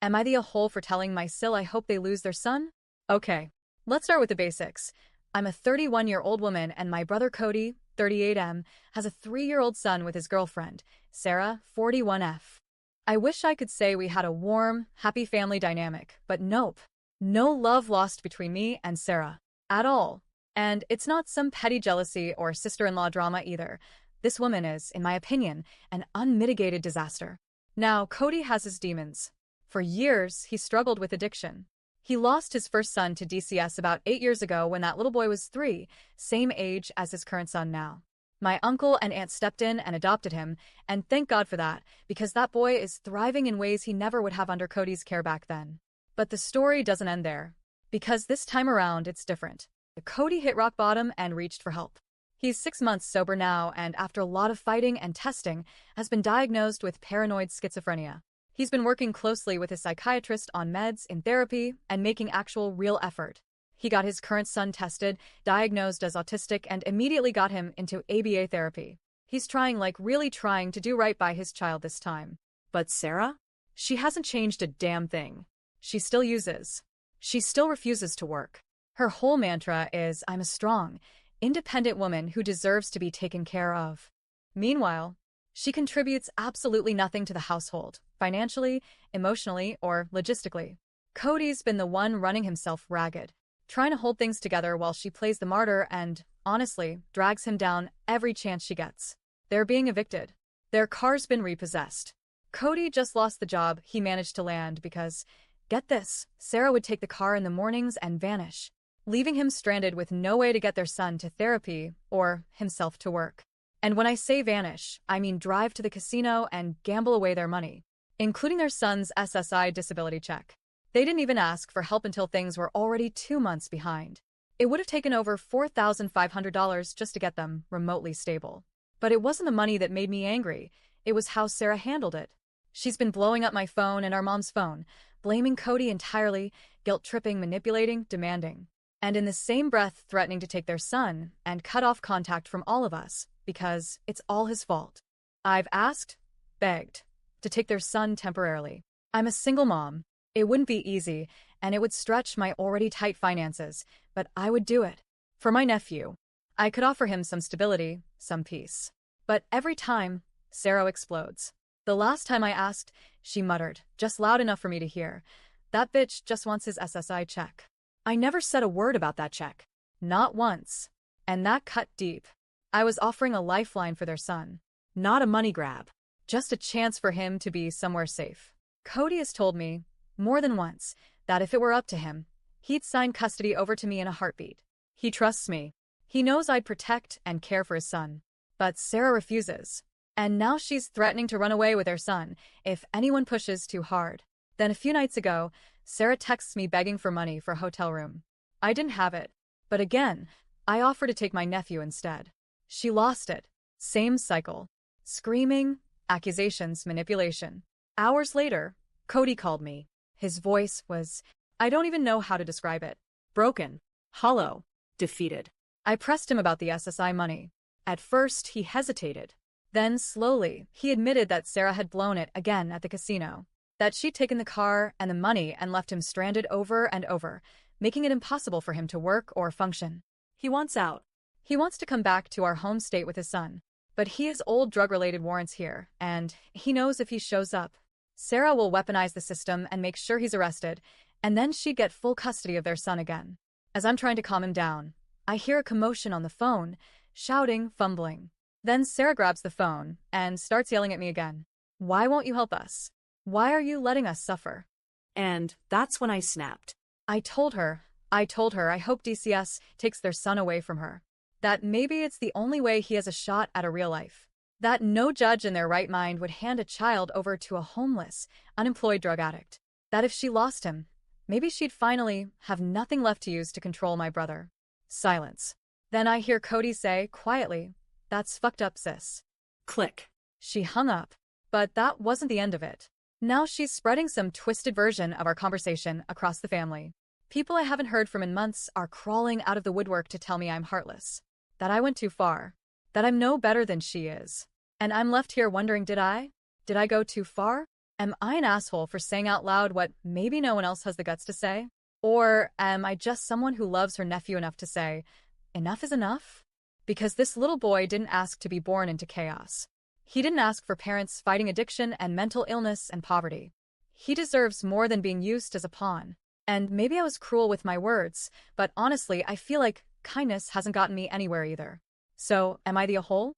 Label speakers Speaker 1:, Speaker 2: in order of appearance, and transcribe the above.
Speaker 1: Am I the a-hole for telling my Sil I hope they lose their son? Okay, let's start with the basics. I'm a 31-year-old woman and my brother Cody, 38M, has a 3-year-old son with his girlfriend, Sarah, 41F. I wish I could say we had a warm, happy family dynamic, but nope. No love lost between me and Sarah. At all. And it's not some petty jealousy or sister-in-law drama either. This woman is, in my opinion, an unmitigated disaster. Now, Cody has his demons. For years, he struggled with addiction. He lost his first son to DCS about 8 years ago when that little boy was 3, same age as his current son now. My uncle and aunt stepped in and adopted him, and thank God for that, because that boy is thriving in ways he never would have under Cody's care back then. But the story doesn't end there. Because this time around, it's different. Cody hit rock bottom and reached for help. He's 6 months sober now and after a lot of fighting and testing, has been diagnosed with paranoid schizophrenia. He's been working closely with his psychiatrist on meds, in therapy, and making actual real effort. He got his current son tested, diagnosed as autistic, and immediately got him into ABA therapy. He's really trying to do right by his child this time. But Sarah? She hasn't changed a damn thing. She still uses. She still refuses to work. Her whole mantra is, I'm a strong, independent woman who deserves to be taken care of. Meanwhile, she contributes absolutely nothing to the household, financially, emotionally, or logistically. Cody's been the one running himself ragged, trying to hold things together while she plays the martyr and, honestly, drags him down every chance she gets. They're being evicted. Their car's been repossessed. Cody just lost the job he managed to land because, get this, Sarah would take the car in the mornings and vanish, leaving him stranded with no way to get their son to therapy or himself to work. And when I say vanish, I mean drive to the casino and gamble away their money, including their son's SSI disability check. They didn't even ask for help until things were already 2 months behind. It would have taken over $4,500 just to get them remotely stable. But it wasn't the money that made me angry, it was how Sarah handled it. She's been blowing up my phone and our mom's phone, blaming Cody entirely, guilt-tripping, manipulating, demanding. And in the same breath threatening to take their son and cut off contact from all of us, because it's all his fault. I've asked, begged, to take their son temporarily. I'm a single mom. It wouldn't be easy, and it would stretch my already tight finances, but I would do it. For my nephew. I could offer him some stability, some peace. But every time, Sarah explodes. The last time I asked, she muttered, just loud enough for me to hear, that bitch just wants his SSI check. I never said a word about that check. Not once. And that cut deep. I was offering a lifeline for their son. Not a money grab. Just a chance for him to be somewhere safe. Cody has told me, more than once, that if it were up to him, he'd sign custody over to me in a heartbeat. He trusts me. He knows I'd protect and care for his son. But Sarah refuses. And now she's threatening to run away with their son if anyone pushes too hard. Then a few nights ago, Sarah texts me begging for money for a hotel room. I didn't have it. But again, I offered to take my nephew instead. She lost it. Same cycle. Screaming, accusations, manipulation. Hours later, Cody called me. His voice was, I don't even know how to describe it. Broken. Hollow. Defeated. I pressed him about the SSI money. At first, he hesitated. Then, slowly, he admitted that Sarah had blown it again at the casino. That she'd taken the car and the money and left him stranded over and over, making it impossible for him to work or function. He wants out. He wants to come back to our home state with his son. But he has old drug-related warrants here, and he knows if he shows up, Sarah will weaponize the system and make sure he's arrested, and then she'd get full custody of their son again. As I'm trying to calm him down, I hear a commotion on the phone, shouting, fumbling. Then Sarah grabs the phone and starts yelling at me again. Why won't you help us? Why are you letting us suffer? And that's when I snapped. I told her I hope DCS takes their son away from her. That maybe it's the only way he has a shot at a real life. That no judge in their right mind would hand a child over to a homeless, unemployed drug addict. That if she lost him, maybe she'd finally have nothing left to use to control my brother. Silence. Then I hear Cody say, quietly, that's fucked up, sis. Click. She hung up. But that wasn't the end of it. Now she's spreading some twisted version of our conversation across the family. People I haven't heard from in months are crawling out of the woodwork to tell me I'm heartless. That I went too far. That I'm no better than she is. And I'm left here wondering, did I go too far? Am I an asshole for saying out loud what maybe no one else has the guts to say? Or am I just someone who loves her nephew enough to say, enough is enough? Because this little boy didn't ask to be born into chaos. He didn't ask for parents fighting addiction and mental illness and poverty. He deserves more than being used as a pawn. And maybe I was cruel with my words, but honestly, I feel like kindness hasn't gotten me anywhere either. So, am I the a hole?